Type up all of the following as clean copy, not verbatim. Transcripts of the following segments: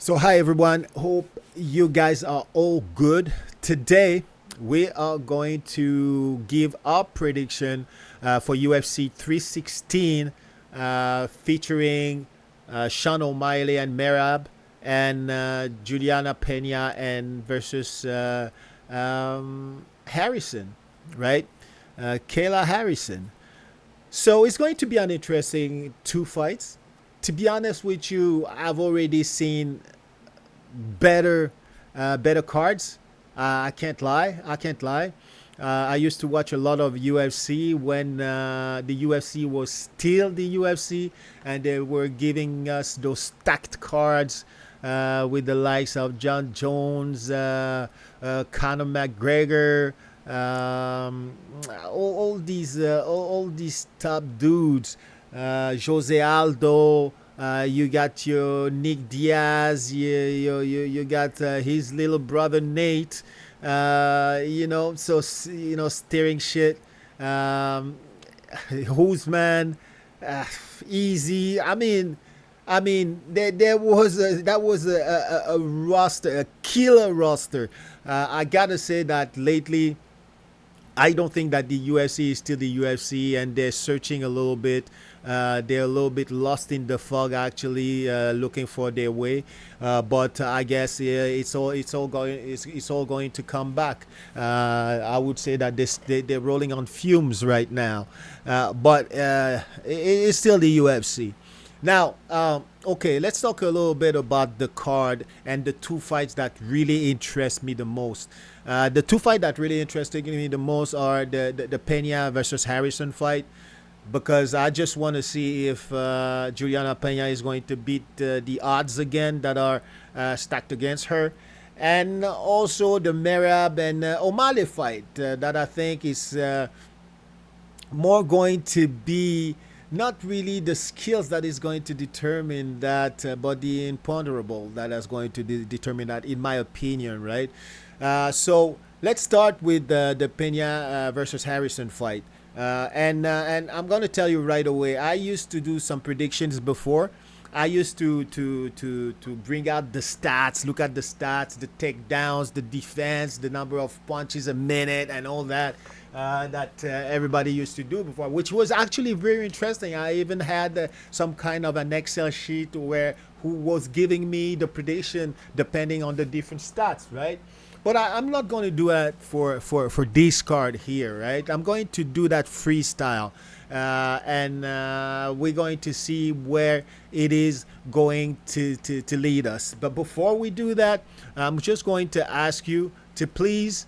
So, hi everyone. Hope you guys are all good. Today, we are going to give our prediction for UFC 316, featuring Sean O'Malley and Merab and Julianna Peña and versus Harrison, right? Kayla Harrison. So it's going to be an interesting two fights. To be honest with you, I've already seen better cards. I can't lie. I can't lie. I used to watch a lot of UFC when the UFC was still the UFC, and they were giving us those stacked cards with the likes of John Jones, Conor McGregor, all these top dudes, Jose Aldo. You got your Nick Diaz. You got his little brother Nate. Steering shit. Usman, easy. I mean, there was a roster, a killer roster. I gotta say that lately, I don't think that the UFC is still the UFC, and they're searching a little bit. They're a little bit lost in the fog, actually, looking for their way. But I guess it's all going to come back. I would say that they're rolling on fumes right now, but it's still the UFC. Now, okay, let's talk a little bit about the card and the two fights that really interest me the most. The two fights that really interested me the most are the Pena versus Harrison fight, because I just want to see if Juliana Peña is going to beat the odds again that are stacked against her. And also the Merab and O'Malley fight that I think is more going to be not really the skills that is going to determine that, but the imponderable that is going to determine that, in my opinion, right? So let's start with the Pena versus Harrison fight. And I'm gonna tell you right away. I used to do some predictions before. I used to bring out the stats, look at the stats, the takedowns, the defense, the number of punches a minute, and all that that everybody used to do before, which was actually very interesting. I even had some kind of an Excel sheet where who was giving me the prediction depending on the different stats, right? But I'm not going to do that for this card here, right? I'm going to do that freestyle. And we're going to see where it is going to lead us. But before we do that, I'm just going to ask you to please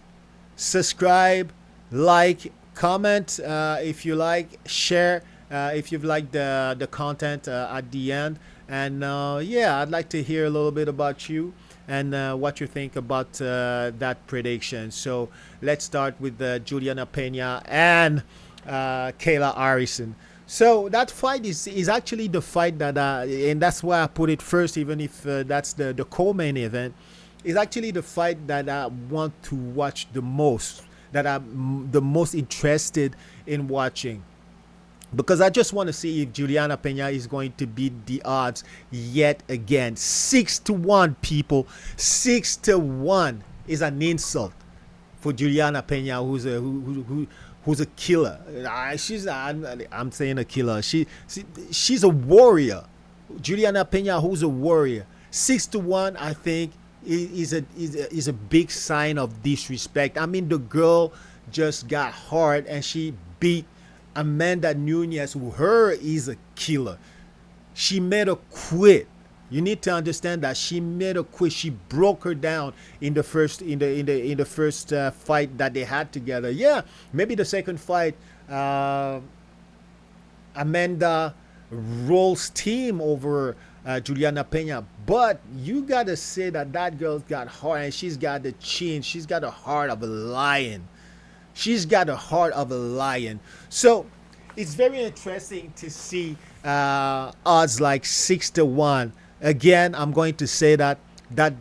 subscribe, like, comment if you like, share if you've liked the content at the end. And yeah, I'd like to hear a little bit about you and what you think about that prediction. So let's start with Juliana Peña and Kayla Harrison. So that fight is actually the fight that, and that's why I put it first, even if that's the co-main event, is actually the fight that I want to watch the most, that I'm the most interested in watching. Because I just want to see if Juliana Peña is going to beat the odds yet again. 6-1, people. 6-1 is an insult for Juliana Peña, who's a killer. I'm saying a killer. She's a warrior. Juliana Peña, who's a warrior. 6-1, I think, is a big sign of disrespect. I mean, the girl just got hard and she beat Amanda Nunes, who her is a killer. She made her quit. You need to understand that she made her quit. She broke her down in the first fight that they had together. Yeah, maybe the second fight, Amanda rolls steam over Juliana Peña, but you gotta say that girl's got heart, and she's got the chin. She's got the heart of a lion. She's got the heart of a lion. So it's very interesting to see odds like 6-1. Again, I'm going to say that's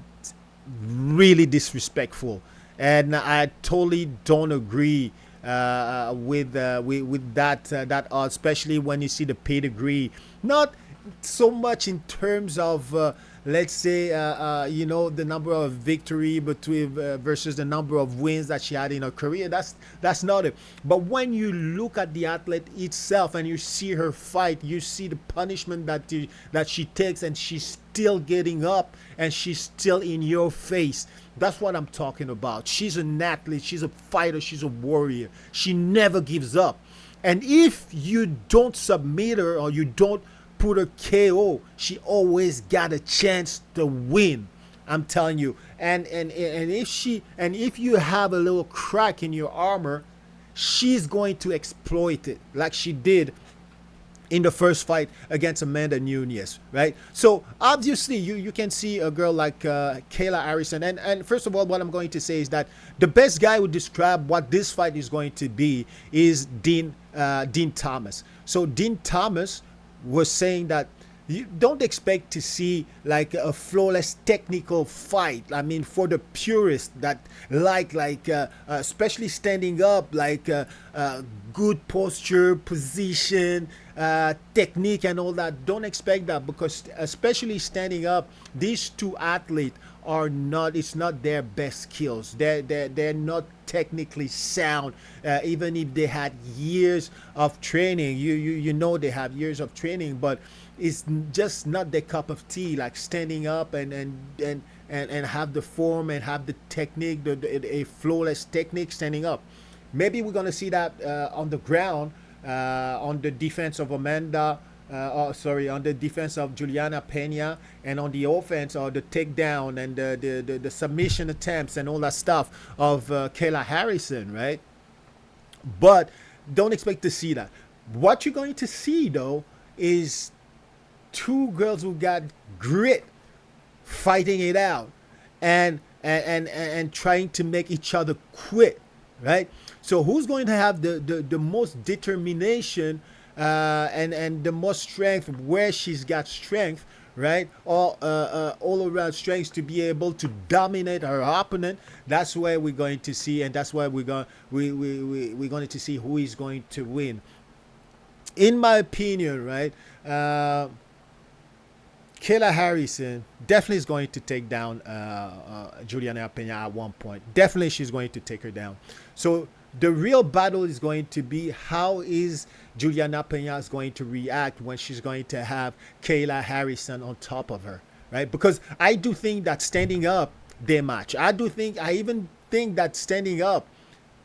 really disrespectful, and I totally don't agree with that odds, especially when you see the pedigree. Not so much in terms of let's say the number of victory between versus the number of wins that she had in her career. That's not it. But when you look at the athlete itself and you see her fight, you see the punishment that she takes, and she's still getting up and she's still in your face. That's what I'm talking about. She's an athlete, she's a fighter, she's a warrior. She never gives up. And if you don't submit her or you don't put her KO, she always got a chance to win. I'm telling you. And if you have a little crack in your armor, she's going to exploit it like she did in the first fight against Amanda Nunes, right? So obviously you can see a girl like Kayla Harrison. And first of all, what I'm going to say is that the best guy who describe what this fight is going to be is Dean Thomas. So Dean Thomas was saying that you don't expect to see like a flawless technical fight. I mean, for the purists that especially standing up, good posture, position, technique, and all that. Don't expect that, because especially standing up, these two athletes are not. It's not their best skills. They're not technically sound, even if they had years of training. You know they have years of training, but it's just not their cup of tea. Like standing up and have the form and have the technique, a flawless technique standing up. Maybe we're gonna see that on the ground, on the defense of on the defense of Julianna Peña, and on the offense or the takedown and the submission attempts and all that stuff of Kayla Harrison, right? But don't expect to see that. What you're going to see though is two girls who got grit, fighting it out, and trying to make each other quit, right? So who's going to have the most determination and the most strength where she's got strength, right? All around strength to be able to dominate her opponent. That's where we're going to see, and that's where we're going to see who is going to win. In my opinion, right? Kayla Harrison definitely is going to take down Julianna Peña at one point. Definitely she's going to take her down. So the real battle is going to be how is Julianna Peña is going to react when she's going to have Kayla Harrison on top of her, right? Because I do think that standing up, they match. I even think that standing up,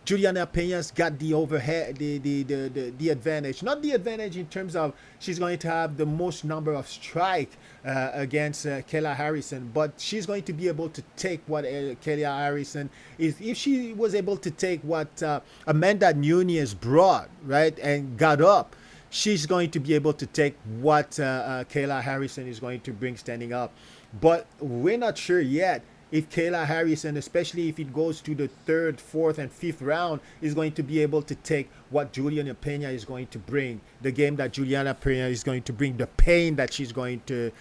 Julianna Peña's got the overhead, the advantage. Not the advantage in terms of she's going to have the most number of strike against Kayla Harrison, but she's going to be able to take what Kayla Harrison is. If she was able to take what Amanda Nunes brought, right, and got up, she's going to be able to take what Kayla Harrison is going to bring standing up. But we're not sure yet if Kayla Harrison, especially if it goes to the third, fourth, and fifth round, is going to be able to take what Julianna Peña is going to bring, the game that Julianna Peña is going to bring, the pain that she's going to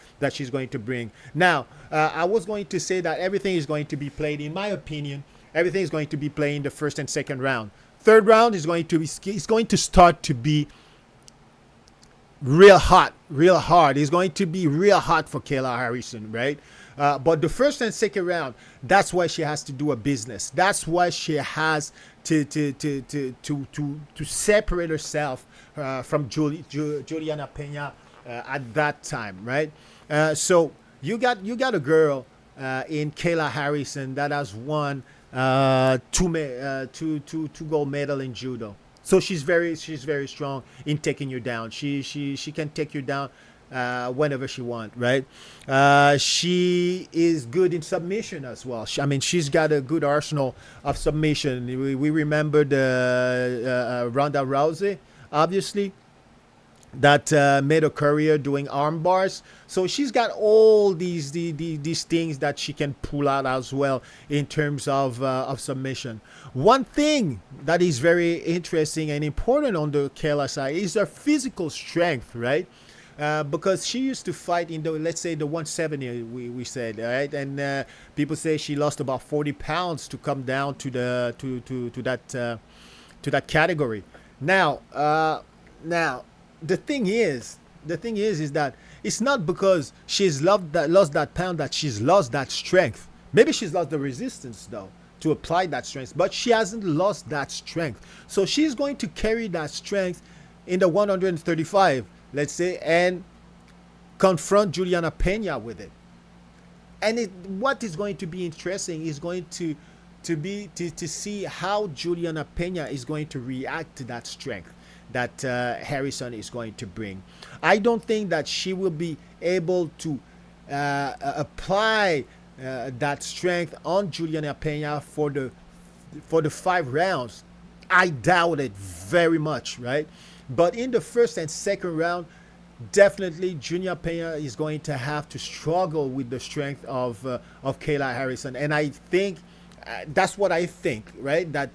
bring. Now, I was going to say that everything is going to be played, in my opinion, everything is going to be played in the first and second round. Third round is going to start to be real hot, real hard. It's going to be real hot for Kayla Harrison, right? But the first and second round, that's why she has to do a business. That's why she has to separate herself from Julianna Peña at that time, right? So you got a girl in Kayla Harrison that has won two gold medal in judo. So she's very strong in taking you down. She can take you down whenever she wants, right? She is good in submission as well. She's got a good arsenal of submission. We remember the Ronda Rousey, obviously, that made a career doing arm bars. So she's got all these things that she can pull out as well in terms of submission. One thing that is very interesting and important on the Kayla side is her physical strength, right? Because she used to fight in let's say the 170, we said, right? And people say she lost about 40 pounds to come down to that category. Now, the thing is that it's not because she's lost that pound that she's lost that strength. Maybe she's lost the resistance though to apply that strength, but she hasn't lost that strength. So she's going to carry that strength in the 135, let's say, and confront Julianna Peña with it. And what is going to be interesting is going to see how Julianna Peña is going to react to that strength that Harrison is going to bring. I don't think that she will be able to apply that strength on Julianna Peña for the 5 rounds. I doubt it very much, right? But in the first and second round, definitely Julianna Peña is going to have to struggle with the strength of Kayla Harrison, and I think that's what I think, right? That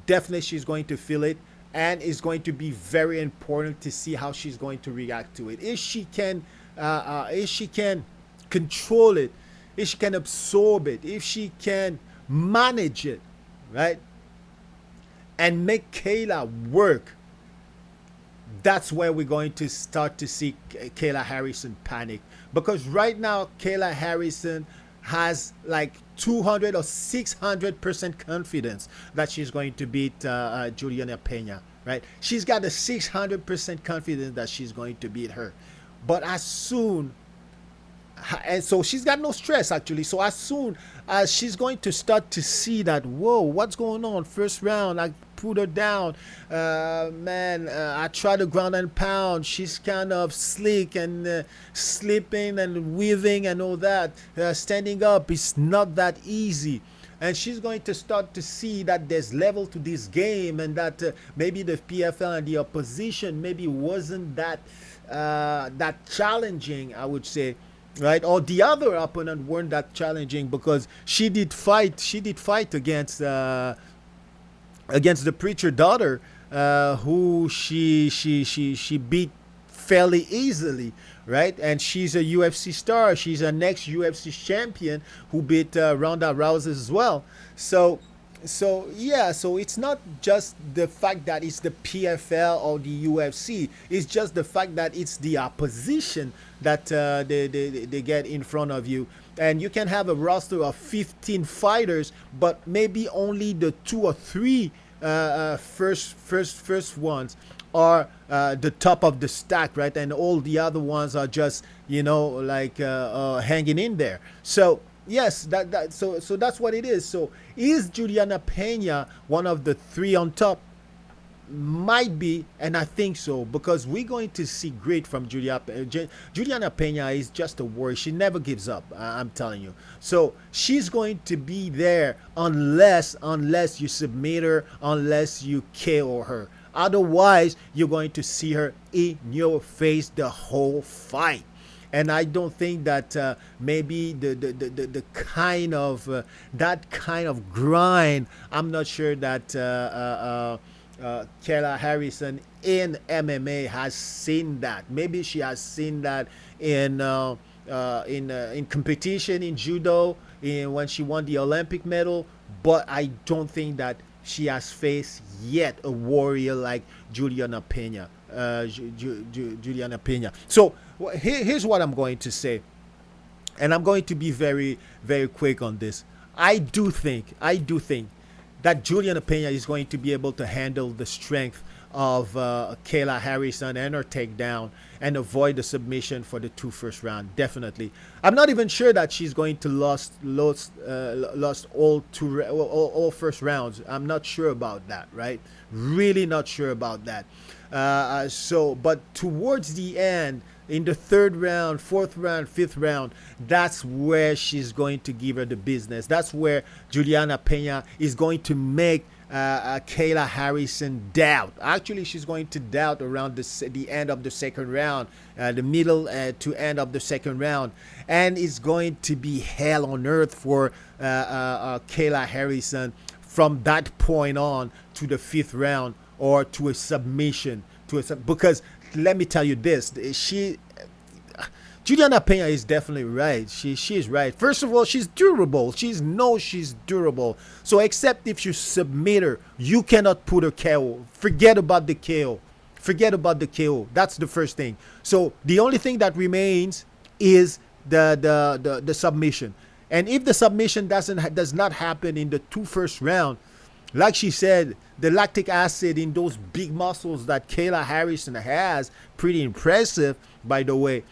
definitely she's going to feel it, and it's going to be very important to see how she's going to react to it. If she can control it, if she can absorb it, if she can manage it, right, and make Kayla work, that's where we're going to start to see Kayla Harrison panic. Because right now, Kayla Harrison has like 200 or 600% confidence that she's going to beat Julianna Peña, right? She's got a 600% confidence that she's going to beat her. But as soon, and so she's got no stress actually. So as soon as she's going to start to see that, whoa, what's going on? First round, I put her down. I try to ground and pound. She's kind of slick and slipping and weaving and all that. Standing up is not that easy. And she's going to start to see that there's level to this game, and that maybe the PFL and the opposition maybe wasn't that challenging, I would say. Right, or the other opponent weren't that challenging, because she did fight against the preacher daughter, who she beat fairly easily, right? And she's a UFC star. She's a next UFC champion who beat Ronda Rousey as well. So it's not just the fact that it's the PFL or the UFC. It's just the fact that it's the opposition that they get in front of you. And you can have a roster of 15 fighters, but maybe only the 2 or 3 first ones are the top of the stack, right? And all the other ones are just, hanging in there. So yes, so that's what it is. So is Julianna Peña one of the 3 on top? Might be, and I think so, because we're going to see great from Julianna Peña. Is just a warrior. She never gives up, I'm telling you. So she's going to be there unless you submit her, unless you KO her. Otherwise, you're going to see her in your face the whole fight. And I don't think that maybe the kind of that kind of grind, I'm not sure that Kayla Harrison in MMA has seen that. Maybe she has seen that in competition in judo, when she won the Olympic medal. But I don't think that she has faced yet a warrior like Julianna Peña. Julianna Peña. So here's what I'm going to say, and I'm going to be very, very quick on this. I do think that Julianna Peña is going to be able to handle the strength of Kayla Harrison and her takedown and avoid the submission for the 2 first round. Definitely. I'm not even sure that she's going to lost all first rounds. I'm not sure about that, right? Really not sure about that. But towards the end, in the 3rd round, 4th round, 5th round, that's where she's going to give her the business. That's where Julianna Peña is going to make Kayla Harrison doubt. Actually, she's going to doubt around the end of the 2nd round, the middle to end of the 2nd round. And it's going to be hell on earth for Kayla Harrison from that point on to the 5th round, or to a submission. Because let me tell you this, Julianna Peña is definitely right. She is right. First of all, she's durable. She's durable. So except if you submit her, you cannot put her KO. Forget about the KO. Forget about the KO. That's the first thing. So the only thing that remains is the submission. And if the submission does not happen in the first round, like she said, the lactic acid in those big muscles that Kayla Harrison has, pretty impressive, by the way,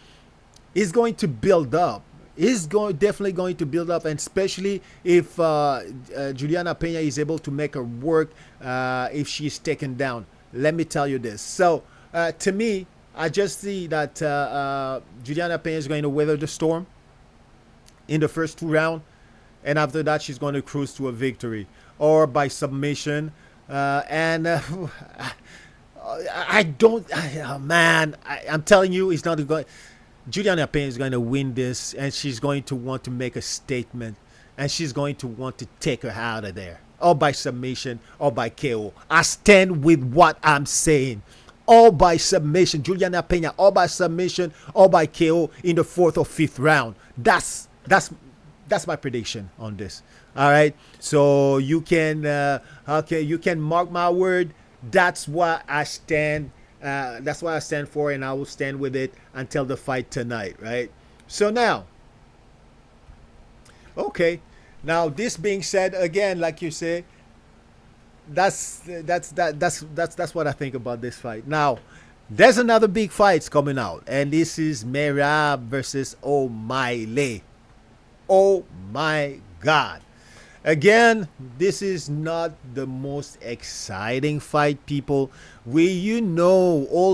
is going to build up. Definitely going to build up, and especially if Julianna Peña is able to make her work if she's taken down. Let me tell you this. So to me, I just see that Julianna Peña is going to weather the storm in the first 2 rounds, and after that she's going to cruise to a victory or by submission. I'm telling you, it's not going. Julianna Peña is going to win this, and she's going to want to make a statement, and she's going to want to take her out of there, or by submission, or by KO. I stand with what I'm saying. All by submission, Julianna Peña, all by submission, all by KO in the 4th or 5th round. That's my prediction on this. All right, so you can mark my word. That's what I stand. That's what I stand for, and I will stand with it until the fight tonight. Right. So now, okay. Now this being said, again, like you say, that's what I think about this fight. Now, there's another big fight coming out, and this is Merab versus O'Malley. Oh my God. Again, this is not the most exciting fight, people. All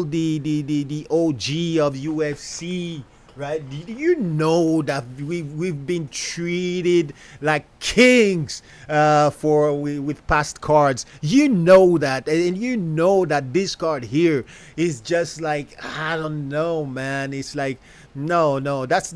the OG of UFC, right? You know that we've been treated like kings with past cards. You know that, and you know that this card here is just like, I don't know, man. It's like no. That's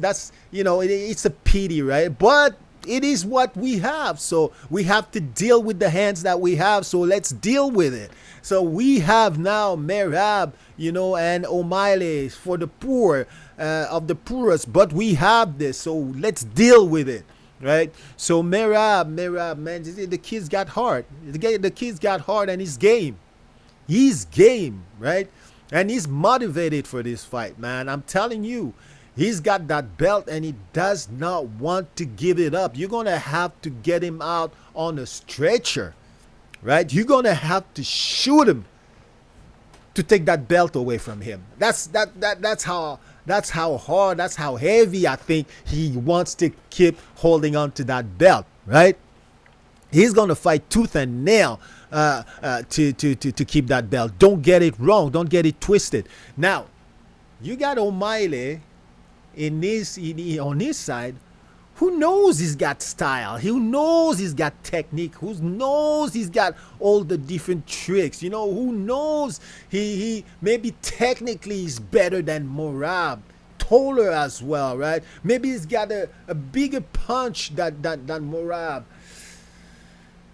it's a pity, right? But it is what we have, so we have to deal with the hands that we have, so let's deal with it. So we have now Merab, and O'Malley for the poor of the poorest, but we have this, so let's deal with it, right? So Merab, man, the kid's got heart. The kid's got heart, and he's game, right? And he's motivated for this fight, man. I'm telling you. He's got that belt, and he does not want to give it up. You're going to have to get him out on a stretcher, right? You're going to have to shoot him to take that belt away from him. That's how hard, that's how heavy I think he wants to keep holding on to that belt, right? He's going to fight tooth and nail to keep that belt. Don't get it wrong. Don't get it twisted. Now, you got O'Malley on his side, who knows he's got style, who knows he's got technique, who knows he's got all the different tricks, who knows he maybe technically is better than Merab, taller as well, right? Maybe he's got a bigger punch than Merab.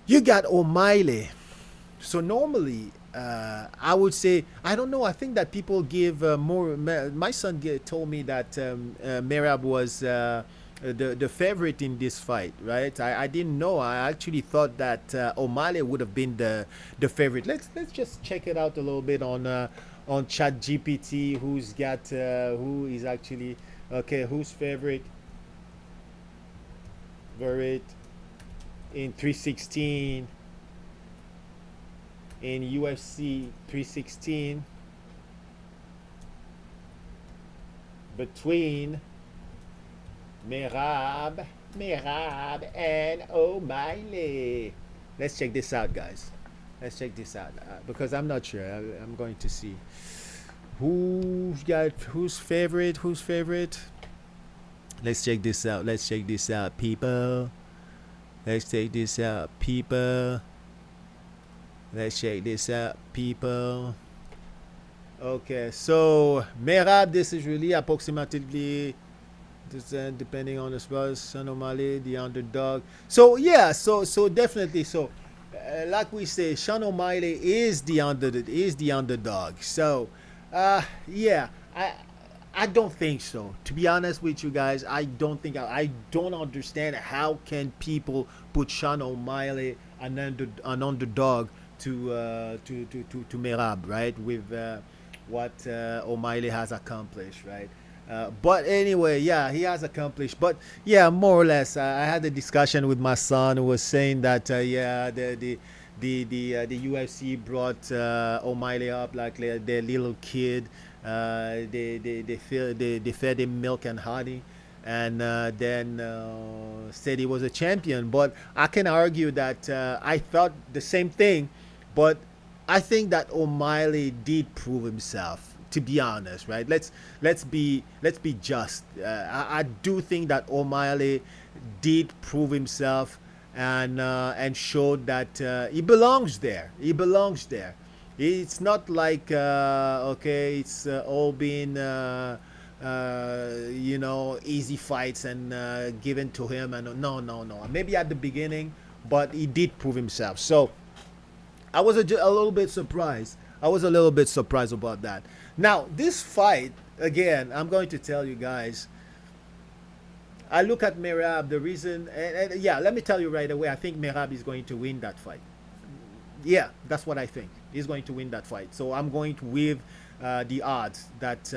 You got O'Malley. So normally, I would say, I don't know. I think that people give more. My son told me that Merab was the favorite in this fight, right? I didn't know. I actually thought that O'Malley would have been the favorite. Let's just check it out a little bit on ChatGPT. Who is actually who's favorite? Favorite in 316. In UFC 316 between Merab and O'Malley. Let's check this out, guys. Let's check this out because I'm not sure. I'm going to see who's favorite. Let's check this out. People. Let's check this out, people. Okay, so Merab, this is really approximately depending on the spot. Sean O'Malley, the underdog. So yeah, so definitely. So like we say, Sean O'Malley is the underdog. So yeah, I don't think so. To be honest with you guys, I don't understand how can people put Sean O'Malley an underdog to Merab, right? what O'Malley has accomplished, right? But anyway, yeah, he has accomplished. But yeah, more or less, I had a discussion with my son who was saying that yeah, the UFC brought O'Malley up like their little kid. They fed him milk and honey, and then said he was a champion. But I can argue that I thought the same thing, but I think that O'Malley did prove himself. To be honest, right? Let's be just. I do think that O'Malley did prove himself and showed that he belongs there. He belongs there. It's not like okay, it's all been easy fights and given to him. And no, no, no. Maybe at the beginning, but he did prove himself. So I was a little bit surprised. I was a little bit surprised about that. Now, this fight, again, I'm going to tell you guys, I look at Merab, the reason, and yeah, let me tell you right away, I think Merab is going to win that fight. Yeah, that's what I think. He's going to win that fight. So I'm going to with the odds that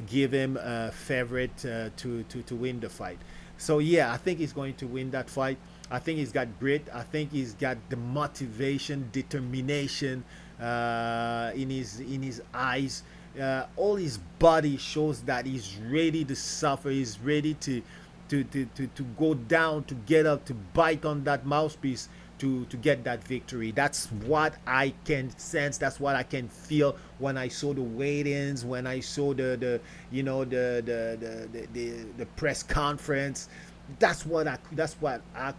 give him a favorite to win the fight. So yeah, I think he's going to win that fight. I think he's got grit. I think he's got the motivation, determination in his eyes. All his body shows that he's ready to suffer. He's ready to go down, to get up, to bite on that mouthpiece to get that victory. That's what I can sense. That's what I can feel when I saw the weigh-ins, when I saw the press conference. That's what I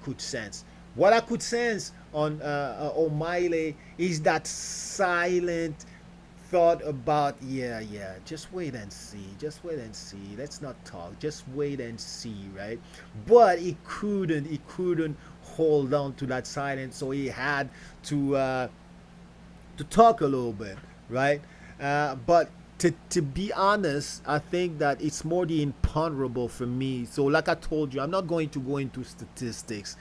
could sense. What I could sense on O'Malley is that silent thought about, yeah, yeah, just wait and see, just wait and see, let's not talk, just wait and see, right? But he couldn't hold on to that silence, so he had to talk a little bit, right? But to be honest, I think that it's more the imponderable for me. So, like I told you, I'm not going to go into statistics,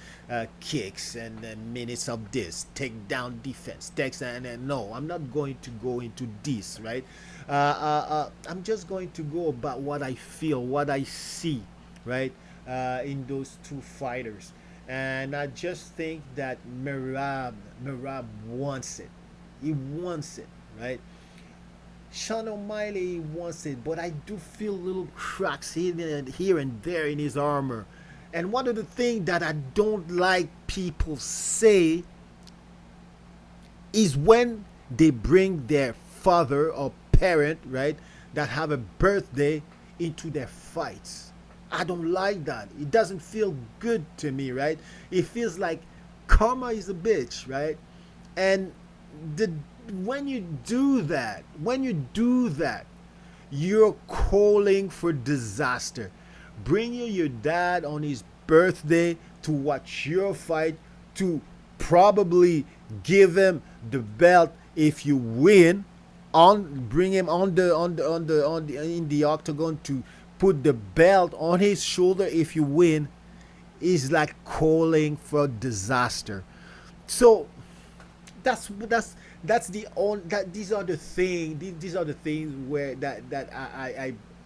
kicks and minutes of this, take down defense, text, and no, I'm not going to go into this, right? I'm just going to go about what I feel, what I see, right, in those two fighters. And I just think that Merab wants it. He wants it, right? Sean O'Malley wants it, but I do feel little cracks here and there in his armor. And one of the things that I don't like people say is when they bring their father or parent, right, that have a birthday into their fights. I don't like that. It doesn't feel good to me, right? It feels like karma is a bitch, right? And the when you do that, you're calling for disaster. Bringing your dad on his birthday to watch your fight, to probably give him the belt if you win, on bring him on the in the octagon to put the belt on his shoulder if you win, is like calling for disaster. So that's the on that these are the things where that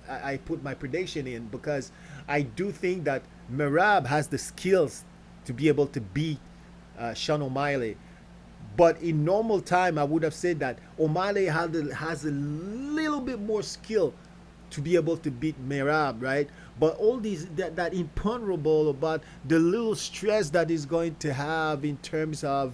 I put my prediction in, because I do think that Merab has the skills to be able to beat Sean O'Malley. But in normal time, I would have said that O'Malley has a little bit more skill to be able to beat Merab, right? But all these that imponderable about the little stress that he's going to have in terms of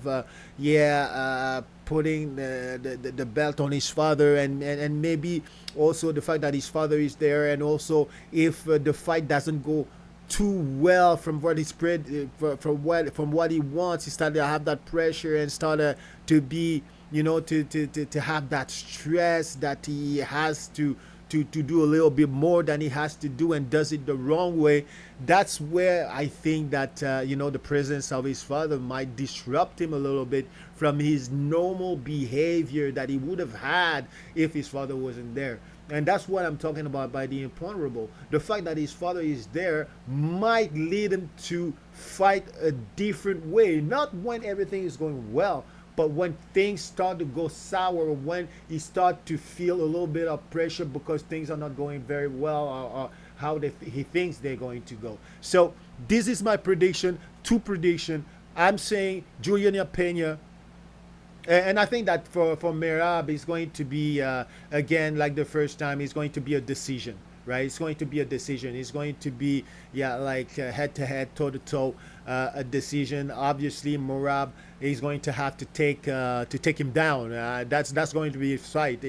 putting the belt on his father, and maybe also the fact that his father is there, and also if the fight doesn't go too well from what he spread from what he wants, he started to have that pressure and started to be, to have that stress that he has to do a little bit more than he has to do, and does it the wrong way. That's where I think that the presence of his father might disrupt him a little bit from his normal behavior that he would have had if his father wasn't there. And that's what I'm talking about by the imponderable. The fact that his father is there might lead him to fight a different way. Not when everything is going well, But when things start to go sour, when he start to feel a little bit of pressure because things are not going very well, or how he thinks they're going to go. So this is my prediction, two prediction. I'm saying Julianna Peña, and I think that for Merab, it's going to be, again, like the first time, it's going to be a decision, right? It's going to be a decision. It's going to be, yeah, like head to head, toe to toe, a decision. Obviously, Merab is going to have to take him down. That's going to be his fight.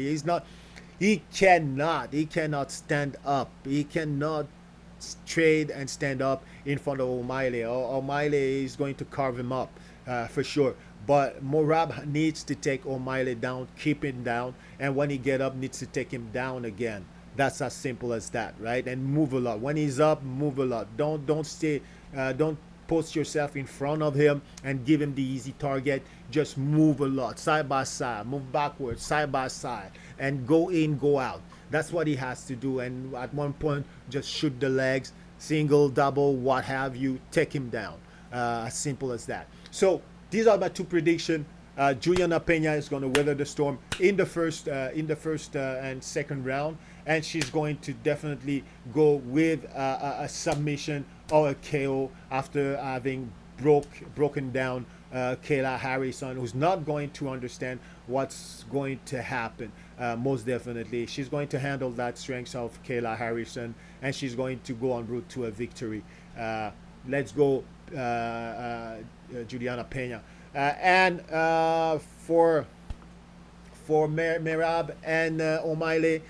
He cannot stand up. He cannot trade and stand up in front of O'Malley. O'Malley is going to carve him up, for sure. But Merab needs to take O'Malley down, keep him down, and when he get up, needs to take him down again. That's as simple as that, right? And move a lot. When he's up, move a lot. Don't stay. Don't post yourself in front of him and give him the easy target. Just move a lot, side by side, move backwards, side by side, and go in, go out. That's what he has to do. And at one point, just shoot the legs, single, double, what have you, take him down. As simple as that. So these are my two predictions. Julianna Peña is going to weather the storm in the first and second round, and she's going to definitely go with a submission or a KO after having broken down Kayla Harrison, who's not going to understand what's going to happen. Most definitely, she's going to handle that strength of Kayla Harrison, and she's going to go en route to a victory. Let's go, Julianna Peña. And for Merab and O'Malley,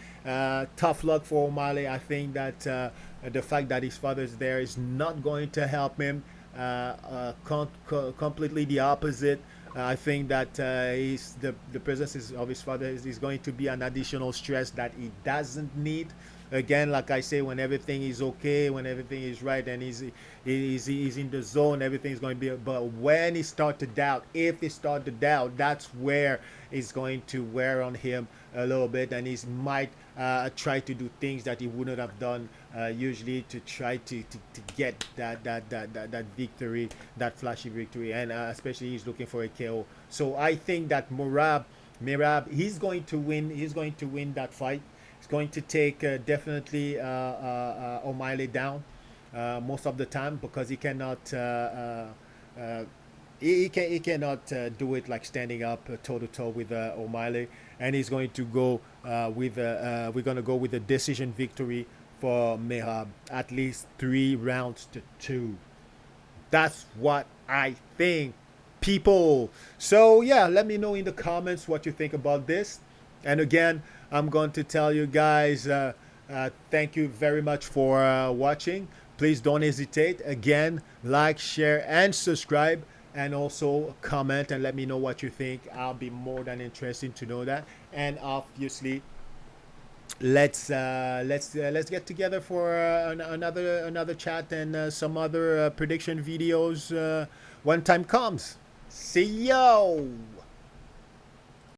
tough luck for O'Malley. I think that the fact that his father's there is not going to help him. Completely the opposite. I think that the presence of his father is going to be an additional stress that he doesn't need. Again, like I say, when everything is okay, when everything is right, and he's in the zone, everything's going to be. But when he starts to doubt, if he starts to doubt, that's where it's going to wear on him a little bit, and he might try to do things that he wouldn't have done usually to try to get that victory, that flashy victory, and especially he's looking for a KO. So I think that Merab, he's going to win. He's going to win that fight. He's going to take definitely O'Malley down most of the time, because he cannot he cannot do it like standing up toe to toe with O'Malley, and he's going to go we're going to go with a decision victory for Merab, at least 3-2. That's what I think, people. So yeah, let me know in the comments what you think about this. And again, I'm going to tell you guys, thank you very much for watching. Please don't hesitate. Again, like, share, and subscribe, and also comment and let me know what you think. I'll be more than interested to know that. And obviously, let's get together for another chat and some other prediction videos when time comes. See yo.